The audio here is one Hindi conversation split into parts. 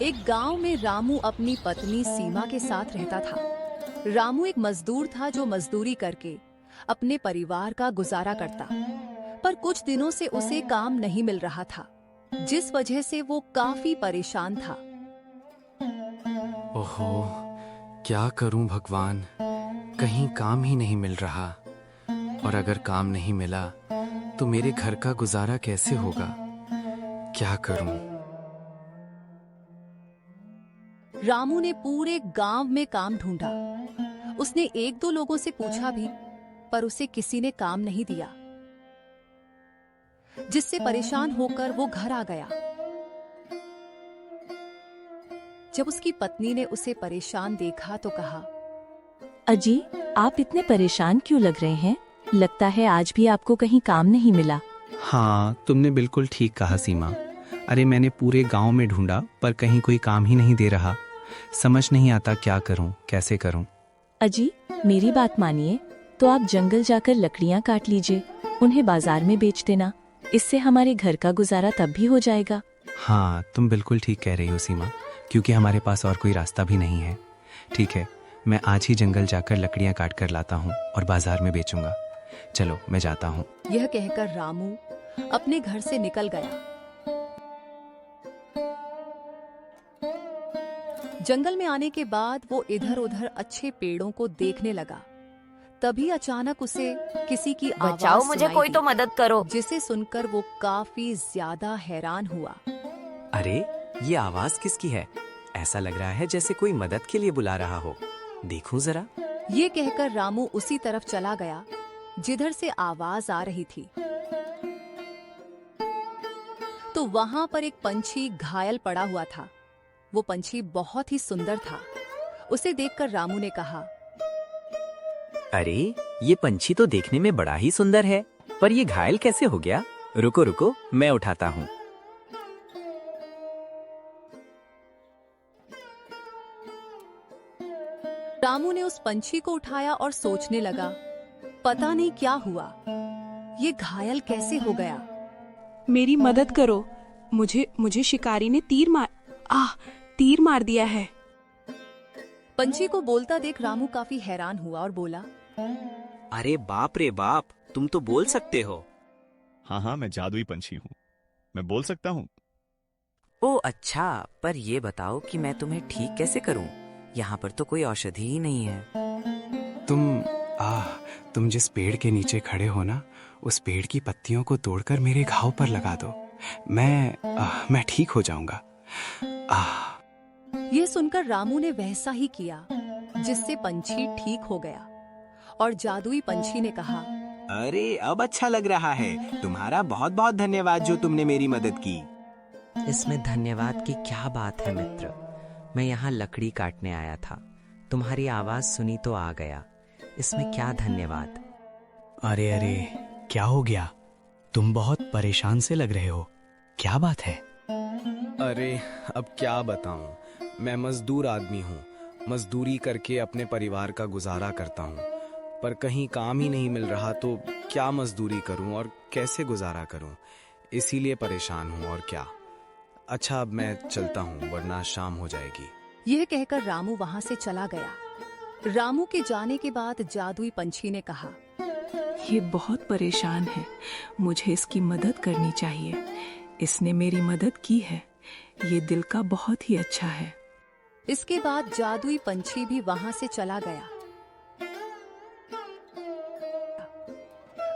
एक गांव में रामू अपनी पत्नी सीमा के साथ रहता था। रामू एक मजदूर था जो मजदूरी करके अपने परिवार का गुजारा करता, पर कुछ दिनों से उसे काम नहीं मिल रहा था, जिस वजह से वो काफी परेशान था। ओहो, क्या करूं भगवान, कहीं काम ही नहीं मिल रहा। और अगर काम नहीं मिला तो मेरे घर का गुजारा कैसे होगा? क्या करूं? रामू ने पूरे गांव में काम ढूंढा। उसने एक दो लोगों से पूछा भी, पर उसे किसी ने काम नहीं दिया, जिससे परेशान होकर वो घर आ गया। जब उसकी पत्नी ने उसे परेशान देखा तो कहा, अजी, आप इतने परेशान क्यों लग रहे हैं? लगता है आज भी आपको कहीं काम नहीं मिला। हाँ, तुमने बिल्कुल ठीक कहा सीमा। अरे मैंने पूरे गांव में ढूंढा पर कहीं कोई काम ही नहीं दे रहा। समझ नहीं आता क्या करूं, कैसे करूं। अजी, मेरी बात मानिए तो आप जंगल जाकर लकड़ियां काट लीजिए, उन्हें बाजार में बेच देना। इससे हमारे घर का गुजारा तब भी हो जाएगा। हाँ, तुम बिल्कुल ठीक कह रही हो सीमा, क्योंकि हमारे पास और कोई रास्ता भी नहीं है। ठीक है, मैं आज ही जंगल जाकर लकड़ियां काट कर लाता हूँ और बाजार में बेचूंगा। चलो मैं जाता हूँ। यह कहकर रामू अपने घर से निकल गया। जंगल में आने के बाद वो इधर उधर अच्छे पेड़ों को देखने लगा। तभी अचानक उसे किसी की आवाज बचाओ, मुझे सुनाई कोई दी, तो मदद करो। जिसे सुनकर वो काफी ज्यादा हैरान हुआ। अरे, ये आवाज किसकी है? ऐसा लग रहा है जैसे कोई मदद के लिए बुला रहा हो। देखूं जरा। ये कहकर रामू उसी तरफ चला गया जिधर से आवाज आ रही थी। तो वहां पर एक पंछी घायल पड़ा हुआ था। वो पंछी बहुत ही सुंदर था। उसे देखकर रामू ने कहा, अरे, ये पंछी तो देखने में बड़ा ही सुंदर है, पर ये घायल कैसे हो गया? रुको रुको, मैं उठाता हूँ। रामू ने उस पंछी को उठाया और सोचने लगा, पता नहीं क्या हुआ, ये घायल कैसे हो गया। मेरी मदद करो, मुझे शिकारी ने तीर मार दिया है। पंछी को बोलता देख रामू काफी हैरान हुआ और बोला, अरे बाप रे बाप, तुम तो बोल सकते हो। हाँ, मैं जादुई पंछी हूँ, मैं बोल सकता हूँ। ओ अच्छा, पर ये बताओ कि मैं तुम्हें ठीक कैसे करूँ? यहाँ पर तो कोई औषधि ही नहीं है। तुम जिस पेड़ के नीचे खड़े हो ना, उस पेड़ की पत्तियों को तोड़कर मेरे घाव पर लगा दो। मैं ठीक हो जाऊंगा। ये सुनकर रामू ने वैसा ही किया, जिससे पंछी ठीक हो गया। और जादुई पंछी ने कहा, अरे अब अच्छा लग रहा है। तुम्हारा बहुत बहुत धन्यवाद जो तुमने मेरी मदद की। इसमें धन्यवाद की क्या बात है मित्र। मैं यहाँ लकड़ी काटने आया था, तुम्हारी आवाज सुनी तो आ गया। इसमें क्या धन्यवाद। अरे, क्या हो गया? तुम बहुत परेशान से लग रहे हो, क्या बात है? अरे, अब क्या बताऊं। मैं मजदूर आदमी हूँ। मजदूरी करके अपने परिवार का गुजारा करता हूँ, पर कहीं काम ही नहीं मिल रहा, तो क्या मजदूरी करूं और कैसे गुजारा करूं। इसीलिए परेशान हूं, और क्या। अच्छा, अब मैं चलता हूं, वरना शाम हो जाएगी। यह कहकर रामू वहां से चला गया। रामू के जाने के बाद जादुई पंछी ने कहा, ये बहुत परेशान है, मुझे इसकी मदद करनी चाहिए। इसने मेरी मदद की है, ये दिल का बहुत ही अच्छा है। इसके बाद जादुई पंछी भी वहां से चला गया।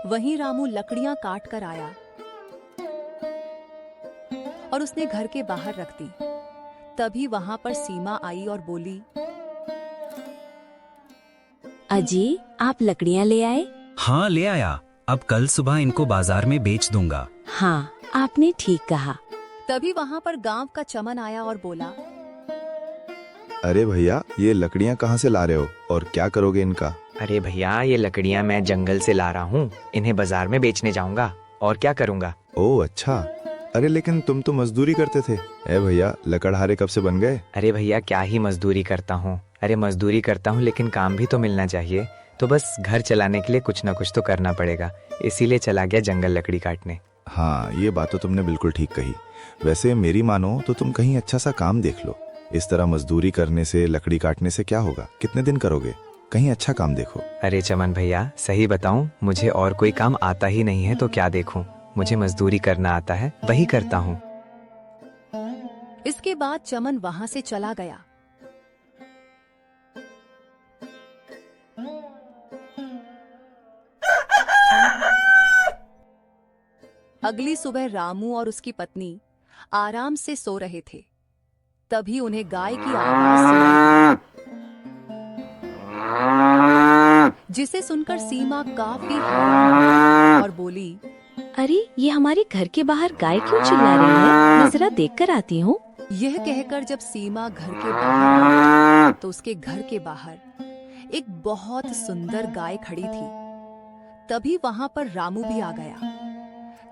वहीं रामू लकड़ियां काट कर आया और उसने घर के बाहर रख दी। तभी वहां पर सीमा आई और बोली, अजी, आप लकड़ियां ले आए? हाँ, ले आया। अब कल सुबह इनको बाजार में बेच दूंगा। हाँ, आपने ठीक कहा। तभी वहां पर गांव का चमन आया और बोला, अरे भैया, ये लकड़ियाँ कहाँ से ला रहे हो और क्या करोगे इनका? अरे भैया, ये लकड़ियाँ मैं जंगल से ला रहा हूँ, इन्हें बाजार में बेचने जाऊंगा। और क्या करूँगा। ओह अच्छा, अरे लेकिन तुम तो मजदूरी करते थे। ए भैया, लकड़हारे कब से बन गए? अरे भैया, क्या ही मजदूरी करता हूँ। अरे मजदूरी करता हूँ, लेकिन काम भी तो मिलना चाहिए। तो बस घर चलाने के लिए कुछ ना कुछ तो करना पड़ेगा, इसीलिए चला गया जंगल लकड़ी काटने। हाँ, ये बात तो तुमने बिल्कुल ठीक कही। वैसे मेरी मानो तो तुम कहीं अच्छा सा काम देख लो। इस तरह मजदूरी करने से, लकड़ी काटने से क्या होगा? कितने दिन करोगे? कहीं अच्छा काम देखो। अरे चमन भैया, सही बताऊं, मुझे और कोई काम आता ही नहीं है तो क्या देखूं। मुझे मजदूरी करना आता है, वही करता हूं। इसके बाद चमन वहां से चला गया। अगली सुबह रामू और उसकी पत्नी आराम से सो रहे थे। तभी उन्हें गाय की आवाज सुनाई, जिसे सुनकर सीमा काफी हैरान हुई और बोली, अरे ये हमारे घर के बाहर गाय क्यों चिल्ला रही है? मैं जरा देख कर आती हूँ। यह कहकर जब सीमा घर के बाहर आई, तो उसके घर के बाहर एक बहुत सुंदर गाय खड़ी थी। तभी वहां पर रामू भी आ गया।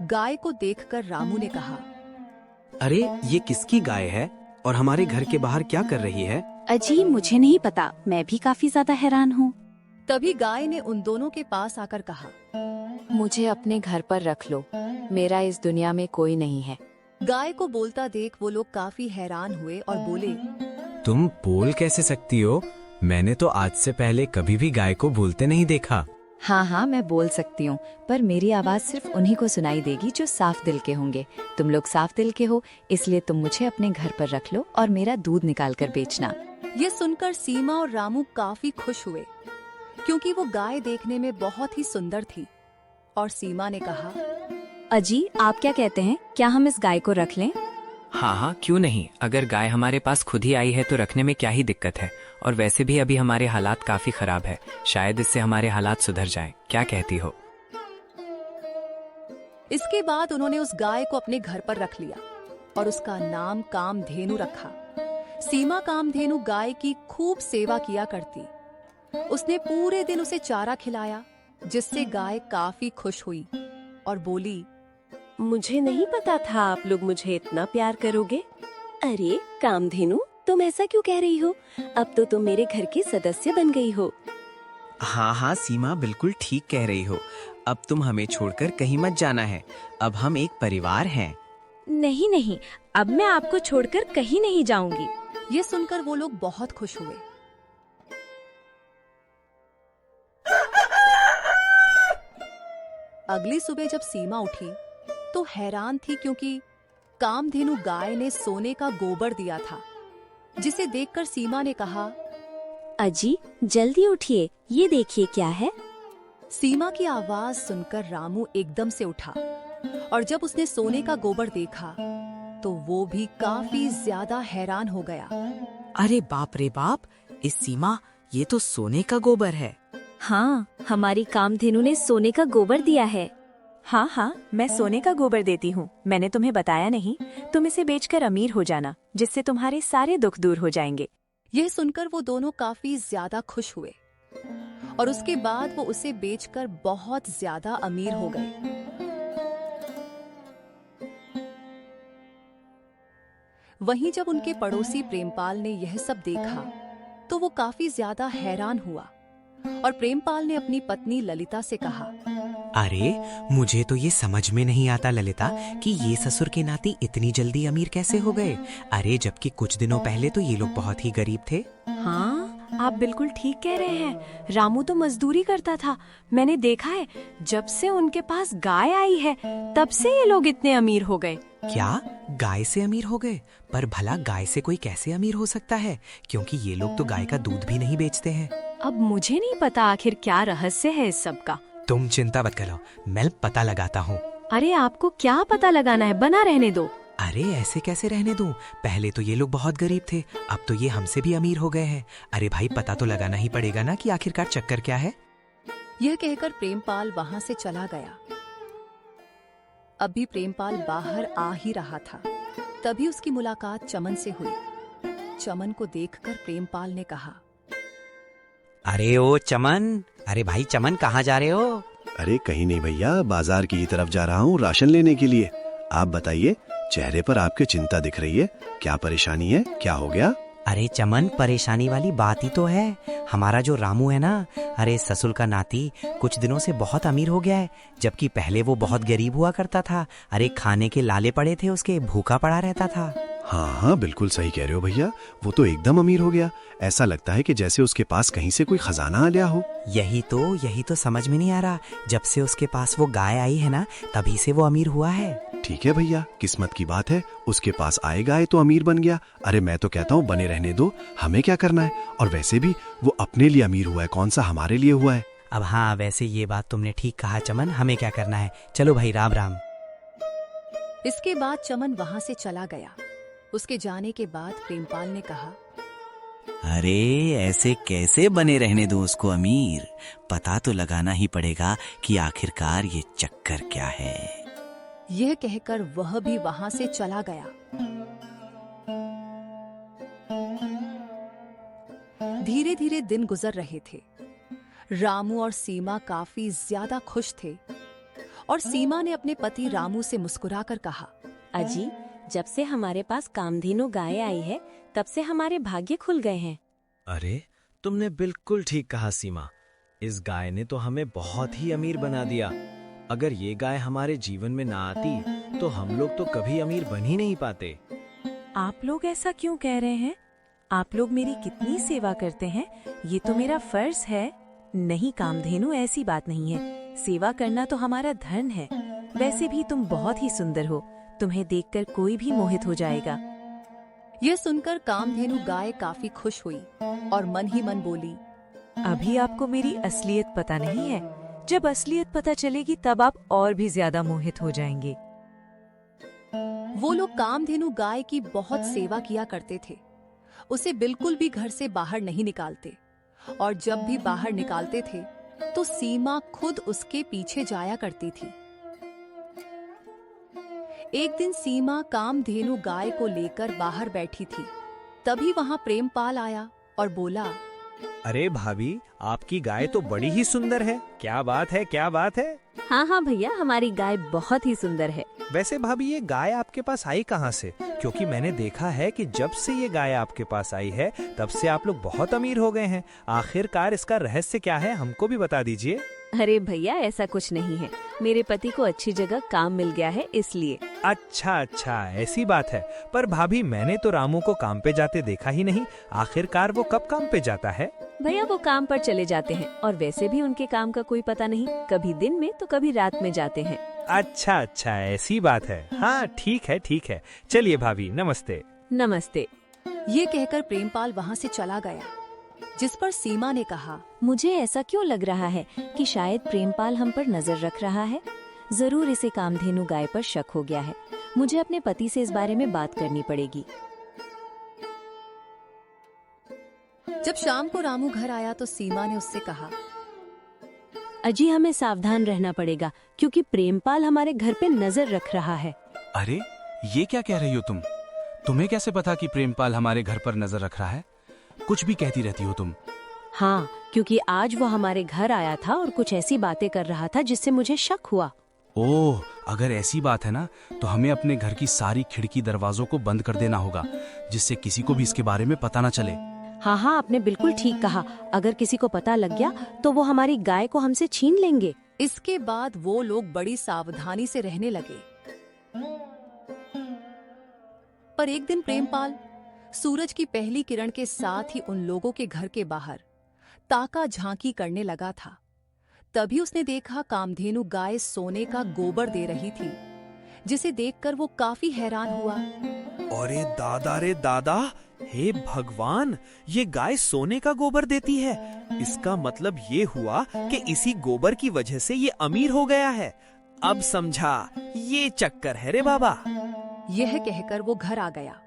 गाय को देखकर रामू ने कहा, अरे ये किसकी गाय है और हमारे घर के बाहर क्या कर रही है? अजी मुझे नहीं पता, मैं भी काफी ज्यादा हैरान हूँ। तभी गाय ने उन दोनों के पास आकर कहा, मुझे अपने घर पर रख लो, मेरा इस दुनिया में कोई नहीं है। गाय को बोलता देख वो लोग काफी हैरान हुए और बोले, तुम बोल कैसे सकती हो? मैंने तो आज से पहले कभी भी गाय को बोलते नहीं देखा। हाँ, मैं बोल सकती हूँ, पर मेरी आवाज सिर्फ उन्हीं को सुनाई देगी जो साफ दिल के होंगे। तुम लोग साफ दिल के हो, इसलिए तुम मुझे अपने घर पर रख लो और मेरा दूध निकाल कर बेचना। ये सुनकर सीमा और रामू काफी खुश हुए, क्योंकि वो गाय देखने में बहुत ही सुंदर थी। और सीमा ने कहा, अजी आप क्या कहते हैं, क्या हम इस गाय को रख लें? हाँ, क्यों नहीं। अगर गाय हमारे पास खुद ही आई है तो रखने में क्या ही दिक्कत है। और वैसे भी अभी हमारे हालात काफी खराब है, शायद इससे हमारे हालात सुधर जाएं। क्या कहती हो? इसके बाद उन्होंने उस गाय को अपने घर पर रख लिया और उसका नाम कामधेनु रखा। सीमा कामधेनु गाय की खूब सेवा किया करती। उसने पूरे दिन उसे चारा खिलाया, जिससे गाय काफी खुश हुई और बोली, मुझे नहीं पता था आप लोग मुझे इतना प्यार करोगे। अरे कामधेनु, तुम ऐसा क्यों कह रही हो? अब तो तुम मेरे घर की सदस्य बन गई हो। हाँ सीमा, बिल्कुल ठीक कह रही हो। अब तुम हमें छोड़कर कहीं मत जाना है। अब हम एक परिवार हैं। नहीं, अब मैं आपको छोड़कर कहीं नहीं जाऊंगी। ये सुनकर वो लोग बहुत खुश हुए। अगली सुबह जब सीमा उठी तो हैरान थी, क्योंकि कामधेनु गाय ने सोने का गोबर दिया था, जिसे देखकर सीमा ने कहा, अजी जल्दी उठिए, ये देखिए क्या है। सीमा की आवाज सुनकर रामू एकदम से उठा और जब उसने सोने का गोबर देखा तो वो भी काफी ज्यादा हैरान हो गया। अरे बाप रे बाप, इस सीमा, ये तो सोने का गोबर है। हाँ, हमारी कामधेनु ने सोने का गोबर दिया है। हाँ, मैं सोने का गोबर देती हूँ। मैंने तुम्हें बताया नहीं? तुम इसे बेचकर अमीर हो जाना, जिससे तुम्हारे सारे दुख दूर हो जाएंगे। यह सुनकर वो दोनों काफी ज्यादा खुश हुए और उसके बाद वो उसे बेचकर बहुत ज्यादा अमीर हो गए। वहीं जब उनके पड़ोसी प्रेमपाल ने यह सब देखा तो वो काफी ज्यादा हैरान हुआ और प्रेमपाल ने अपनी पत्नी ललिता से कहा, अरे मुझे तो ये समझ में नहीं आता ललिता कि ये ससुर के नाती इतनी जल्दी अमीर कैसे हो गए। अरे जबकि कुछ दिनों पहले तो ये लोग बहुत ही गरीब थे। हाँ, आप बिल्कुल ठीक कह रहे हैं। रामू तो मजदूरी करता था, मैंने देखा है। जब से उनके पास गाय आई है तब से ये लोग इतने अमीर हो गए। क्या गाय से अमीर हो गए? पर भला गाय से कोई कैसे अमीर हो सकता है, क्योंकि ये लोग तो गाय का दूध भी नहीं बेचते हैं। अब मुझे नहीं पता आखिर क्या रहस्य है इस सब का। तुम चिंता मत करो, मैं पता लगाता हूँ। अरे आपको क्या पता लगाना है, बना रहने दो। अरे ऐसे कैसे रहने दूं? पहले तो ये लोग बहुत गरीब थे, अब तो ये हमसे भी अमीर हो गए हैं। अरे भाई, पता तो लगाना ही पड़ेगा ना कि आखिरकार चक्कर क्या है। यह कहकर प्रेमपाल वहां से चला गया। अभी प्रेमपाल बाहर आ ही रहा था, तभी उसकी मुलाकात चमन से हुई। चमन को देखकर प्रेमपाल ने कहा, अरे ओ चमन, अरे भाई चमन, कहाँ जा रहे हो? अरे कहीं नहीं भैया, बाजार की तरफ जा रहा हूँ राशन लेने के लिए। आप बताइए, चेहरे पर आपके चिंता दिख रही है, क्या परेशानी है, क्या हो गया? अरे चमन, परेशानी वाली बात ही तो है। हमारा जो रामू है ना, अरे ससुर का नाती, कुछ दिनों से बहुत अमीर हो गया है, जबकि पहले वो बहुत गरीब हुआ करता था। अरे खाने के लाले पड़े थे उसके, भूखा पड़ा रहता था। हाँ हाँ, बिल्कुल सही कह रहे हो भैया। वो तो एकदम अमीर हो गया। ऐसा लगता है कि जैसे उसके पास कहीं से कोई खजाना आ गया हो। यही तो समझ में नहीं आ रहा। जब से उसके पास वो गाय आई है ना, तभी से वो अमीर हुआ है। ठीक है भैया, किस्मत की बात है। उसके पास आए गाय तो अमीर बन गया। अरे मैं तो कहता हूँ बने रहने दो, हमें क्या करना है। और वैसे भी वो अपने लिए अमीर हुआ है, कौन सा हमारे लिए हुआ है। अब हाँ, वैसे ये बात तुमने ठीक कहा चमन, हमें क्या करना है। चलो भाई, राम राम। इसके बाद चमन वहां से चला गया। उसके जाने के बाद प्रेमपाल ने कहा, अरे ऐसे कैसे बने रहने दो उसको अमीर। पता तो लगाना ही पड़ेगा कि आखिरकार ये चक्कर क्या है। यह कहकर वह भी वहां से चला गया। धीरे धीरे दिन गुजर रहे थे। रामू और सीमा काफी ज्यादा खुश थे और सीमा ने अपने पति रामू से मुस्कुराकर कहा, अजी, जब से हमारे पास कामधेनु गाय आई है, तब से हमारे भाग्य खुल गए हैं। अरे तुमने बिल्कुल ठीक कहा सीमा। इस गाय ने तो हमें बहुत ही अमीर बना दिया। अगर ये गाय हमारे जीवन में ना आती तो हम लोग तो कभी अमीर बन ही नहीं पाते। आप लोग ऐसा क्यों कह रहे हैं? आप लोग मेरी कितनी सेवा करते हैं, ये तो मेरा फर्ज है। नहीं कामधेनु, ऐसी बात नहीं है। सेवा करना तो हमारा धर्म है। वैसे भी तुम बहुत ही सुंदर हो, तुम्हें देखकर कोई भी मोहित हो जाएगा। यह सुनकर कामधेनु गाय काफी खुश हुई और मन ही मन बोली, अभी आपको मेरी असलियत पता नहीं है। जब असलियत पता चलेगी तब आप और भी ज्यादा मोहित हो जाएंगे। वो लोग कामधेनु गाय की बहुत सेवा किया करते थे। उसे बिल्कुल भी घर से बाहर नहीं निकालते और जब भी बाहर निकालते थे तो सीमा खुद उसके पीछे जाया करती थी। एक दिन सीमा कामधेनु गाय को लेकर बाहर बैठी थी। तभी वहां प्रेमपाल आया और बोला, अरे भाभी, आपकी गाय तो बड़ी ही सुंदर है। क्या बात है, क्या बात है। हाँ हाँ भैया, हमारी गाय बहुत ही सुंदर है। वैसे भाभी, ये गाय आपके पास आई कहाँ से? क्योंकि मैंने देखा है कि जब से ये गाय आपके पास आई है तब से आप लोग बहुत अमीर हो गए हैं। आखिरकार इसका रहस्य क्या है, हमको भी बता दीजिए। अरे भैया, ऐसा कुछ नहीं है। मेरे पति को अच्छी जगह काम मिल गया है, इसलिए। अच्छा अच्छा, ऐसी बात है। पर भाभी, मैंने तो रामू को काम पे जाते देखा ही नहीं। आखिरकार वो कब काम पे जाता है? भैया, वो काम पर चले जाते हैं और वैसे भी उनके काम का कोई पता नहीं। कभी दिन में तो कभी रात में जाते हैं। अच्छा अच्छा, ऐसी बात है। हाँ ठीक है, ठीक है। चलिए भाभी, नमस्ते। नमस्ते। ये कहकर प्रेमपाल वहां से चला गया। जिस पर सीमा ने कहा, मुझे ऐसा क्यों लग रहा है कि शायद प्रेमपाल हम पर नजर रख रहा है। जरूर इसे कामधेनु गाय पर शक हो गया है। मुझे अपने पति से इस बारे में बात करनी पड़ेगी। जब शाम को रामू घर आया तो सीमा ने उससे कहा, अजी, हमें सावधान रहना पड़ेगा क्योंकि प्रेमपाल हमारे घर पे नजर रख रहा है। अरे ये क्या कह रही हो तुम? तुम्हें कैसे पता कि प्रेमपाल हमारे घर पर नजर रख रहा है? कुछ भी कहती रहती हो तुम। हाँ, क्योंकि आज वो हमारे घर आया था और कुछ ऐसी बातें कर रहा था जिससे मुझे शक हुआ। ओह, अगर ऐसी बात है ना तो हमें अपने घर की सारी खिड़की दरवाजों को बंद कर देना होगा, जिससे किसी को भी इसके बारे में पता न चले। हाँ हाँ, आपने बिल्कुल ठीक कहा। अगर किसी को पता लग गया तो वो हमारी गाय को हमसे छीन लेंगे। इसके बाद वो लोग बड़ी सावधानी से रहने लगे। पर एक दिन प्रेमपाल सूरज की पहली किरण के साथ ही उन लोगों के घर के बाहर ताका झांकी करने लगा था। तभी उसने देखा कामधेनु गाय सोने का गोबर दे रही थी, जिसे देखकर वो काफी हैरान हुआ। अरे दादा रे दादा, हे भगवान, ये गाय सोने का गोबर देती है। इसका मतलब ये हुआ कि इसी गोबर की वजह से ये अमीर हो गया है। अब समझा, ये चक्कर है रे बाबा। यह कहकर वो घर आ गया।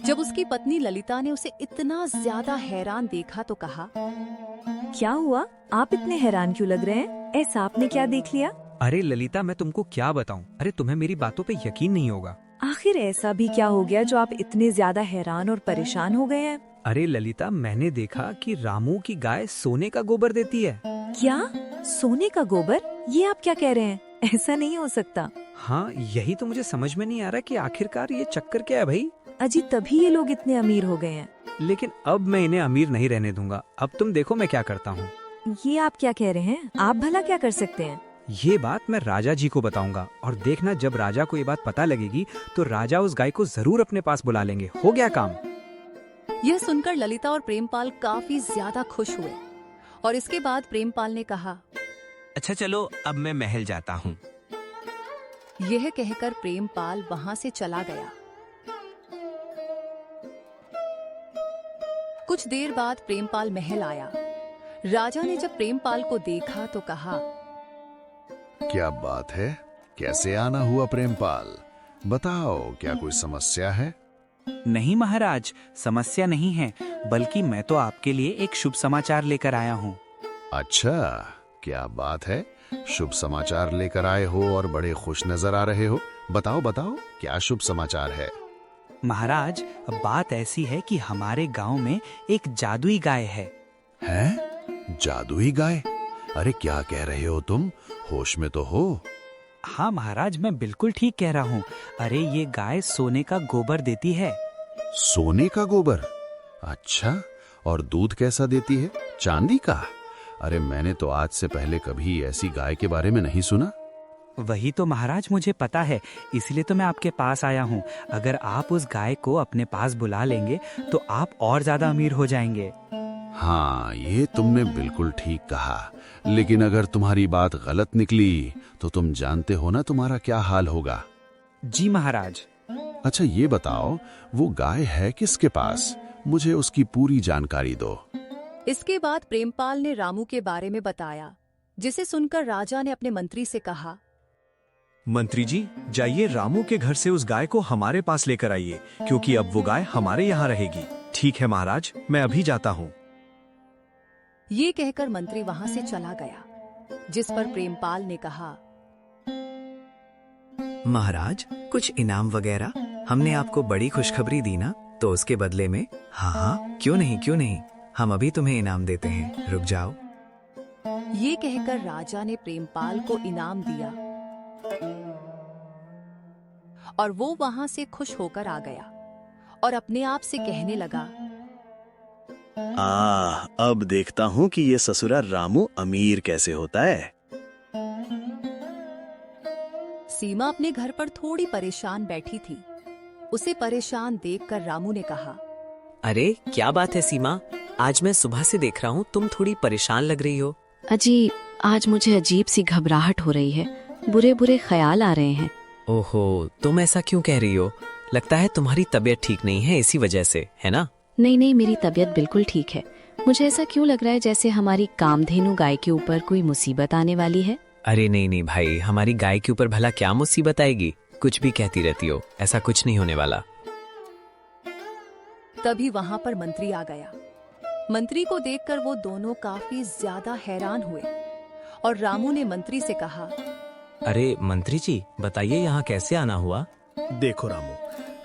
जब उसकी पत्नी ललिता ने उसे इतना ज्यादा हैरान देखा तो कहा, क्या हुआ? आप इतने हैरान क्यों लग रहे हैं? ऐसा आपने क्या देख लिया? अरे ललिता, मैं तुमको क्या बताऊं। अरे तुम्हें मेरी बातों पे यकीन नहीं होगा। आखिर ऐसा भी क्या हो गया जो आप इतने ज्यादा हैरान और परेशान हो गए हैं? अरे ललिता, मैंने देखा कि रामू की गाय सोने का गोबर देती है। क्या? सोने का गोबर? ये आप क्या कह रहे हैं? ऐसा नहीं हो सकता। हाँ, यही तो मुझे समझ में नहीं आ रहा कि आखिरकार ये चक्कर क्या है भाई। अजी तभी ये लोग इतने अमीर हो गए हैं। लेकिन अब मैं इन्हें अमीर नहीं रहने दूंगा। अब तुम देखो मैं क्या करता हूँ। ये आप क्या कह रहे हैं? आप भला क्या कर सकते हैं? ये बात मैं राजा जी को बताऊंगा और देखना जब राजा को ये बात पता लगेगी तो राजा उस गाय को जरूर अपने पास बुला लेंगे। हो गया काम। यह सुनकर ललिता और प्रेमपाल काफी ज्यादा खुश हुए और इसके बाद प्रेमपाल ने कहा, अच्छा चलो अब मैं महल जाता हूँ। यह कहकर प्रेमपाल वहां से चला गया। कुछ देर बाद प्रेमपाल महल आया। राजा ने जब प्रेमपाल को देखा तो कहा, क्या बात है, कैसे आना हुआ प्रेमपाल? बताओ, क्या कोई समस्या है? नहीं महाराज, समस्या नहीं है, बल्कि मैं तो आपके लिए एक शुभ समाचार लेकर आया हूँ। अच्छा, क्या बात है, शुभ समाचार लेकर आए हो और बड़े खुश नजर आ रहे हो। बताओ बताओ, क्या शुभ समाचार है? महाराज, बात ऐसी है कि हमारे गांव में एक जादुई गाय है। हैं? जादुई गाय? अरे क्या कह रहे हो तुम? होश में तो हो? हाँ महाराज, मैं बिल्कुल ठीक कह रहा हूँ। अरे ये गाय सोने का गोबर देती है। सोने का गोबर? अच्छा, और दूध कैसा देती है? चांदी का? अरे मैंने तो आज से पहले कभी ऐसी गाय के बारे में नहीं सुना। वही तो महाराज मुझे पता है, इसलिए तो मैं आपके पास आया हूँ। अगर आप उस गाय को अपने पास बुला लेंगे तो आप और ज्यादा अमीर हो जाएंगे। हाँ, ये तुमने बिल्कुल ठीक कहा, लेकिन अगर तुम्हारी बात गलत निकली तो तुम जानते हो ना तुम्हारा क्या हाल होगा। जी महाराज। अच्छा ये बताओ, वो गाय है किसके पास? मुझे उसकी पूरी जानकारी दो। इसके बाद प्रेमपाल ने रामू के बारे में बताया, जिसे सुनकर राजा ने अपने मंत्री से कहा, मंत्री जी, जाइए रामू के घर से उस गाय को हमारे पास लेकर आइए, क्योंकि अब वो गाय हमारे यहाँ रहेगी। ठीक है महाराज, मैं अभी जाता हूँ। ये कहकर मंत्री वहां से चला गया, जिस पर प्रेमपाल ने कहा, महाराज, कुछ इनाम वगैरह? हमने आपको बड़ी खुशखबरी दी ना, तो उसके बदले में? हाँ हाँ, क्यों नहीं, हम अभी तुम्हें इनाम देते हैं, रुक जाओ। ये कहकर राजा ने प्रेमपाल को इनाम दिया और वो वहां से खुश होकर आ गया और अपने आप से कहने लगा, अब देखता हूँ कि ये ससुरा रामू अमीर कैसे होता है। सीमा अपने घर पर थोड़ी परेशान बैठी थी। उसे परेशान देखकर रामू ने कहा, अरे क्या बात है सीमा, आज मैं सुबह से देख रहा हूँ तुम थोड़ी परेशान लग रही हो। अजी, आज मुझे अजीब सी घबराहट हो रही है, बुरे बुरे ख्याल आ रहे हैं। ओहो, तुम ऐसा क्यों कह रही हो? लगता है तुम्हारी तबीयत ठीक नहीं है, इसी वजह से, है ना? नहीं, मेरी तबीयत बिल्कुल ठीक है। मुझे ऐसा क्यों लग रहा है जैसे हमारी कामधेनु गाय के ऊपर कोई मुसीबत आने वाली है। अरे नहीं भाई, हमारी गाय के ऊपर भला क्या मुसीबत आएगी? कुछ भी कहती रहती हो, ऐसा कुछ नहीं होने वाला। तभी वहां पर मंत्री आ गया। मंत्री को देखकर वो दोनों काफी ज्यादा हैरान हुए और रामू ने मंत्री से कहा, अरे मंत्री जी, बताइए यहाँ कैसे आना हुआ? देखो रामू,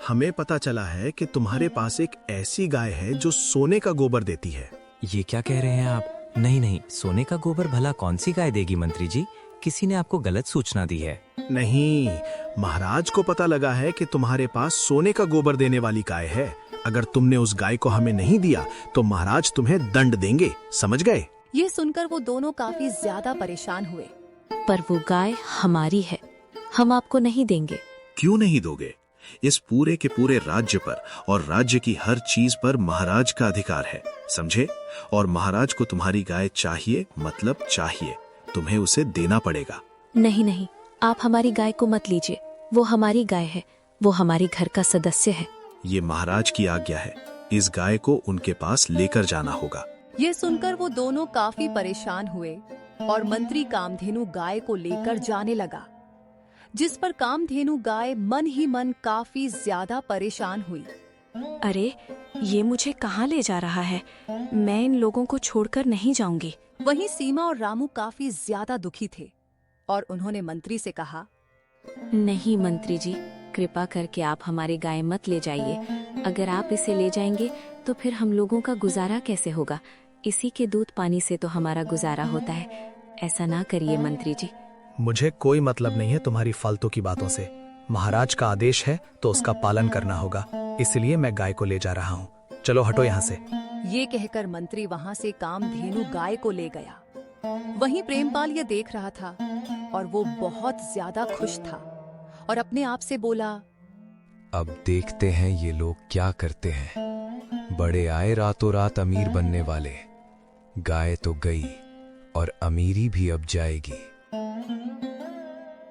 हमें पता चला है कि तुम्हारे पास एक ऐसी गाय है जो सोने का गोबर देती है। ये क्या कह रहे हैं आप? नहीं, सोने का गोबर भला कौन सी गाय देगी मंत्री जी? किसी ने आपको गलत सूचना दी है। नहीं, महाराज को पता लगा है कि तुम्हारे पास सोने का गोबर देने वाली गाय है। अगर तुमने उस गाय को हमें नहीं दिया तो महाराज तुम्हें दंड देंगे, समझ गए? ये सुनकर वो दोनों काफी ज्यादा परेशान हुए। पर वो गाय हमारी है, हम आपको नहीं देंगे। क्यों नहीं दोगे? इस पूरे के पूरे राज्य पर और राज्य की हर चीज पर महाराज का अधिकार है, समझे? और महाराज को तुम्हारी गाय चाहिए, मतलब चाहिए, तुम्हें उसे देना पड़ेगा। नहीं, आप हमारी गाय को मत लीजिए, वो हमारी गाय है, वो हमारे घर का सदस्य है। ये महाराज की आज्ञा है, इस गाय को उनके पास लेकर जाना होगा। ये सुनकर वो दोनों काफी परेशान हुए और मंत्री कामधेनु गाय को लेकर जाने लगा, जिस पर कामधेनु गाय मन ही मन काफी ज्यादा परेशान हुई। अरे ये मुझे कहाँ ले जा रहा है? मैं इन लोगों को छोड़कर नहीं जाऊंगी। वहीं सीमा और रामू काफी ज्यादा दुखी थे और उन्होंने मंत्री से कहा, नहीं मंत्री जी, कृपा करके आप हमारी गाय मत ले जाइए। अगर आप इसे ले जाएंगे तो फिर हम लोगों का गुजारा कैसे होगा? इसी के दूध पानी से तो हमारा गुजारा होता है। ऐसा ना करिए मंत्री जी। मुझे कोई मतलब नहीं है तुम्हारी फालतू की बातों से। महाराज का आदेश है तो उसका पालन करना होगा। इसलिए मैं गाय को ले जा रहा हूँ। चलो हटो यहाँ से। ये कहकर मंत्री वहां से कामधेनु गाय को ले गया। वहीं प्रेमपाल ये देख रहा था और वो बहुत ज्यादा खुश था और अपने आप से बोला, अब देखते हैं ये लोग क्या करते हैं। बड़े आए रातों रात अमीर बनने वाले। गाय तो गई और अमीरी भी अब जाएगी।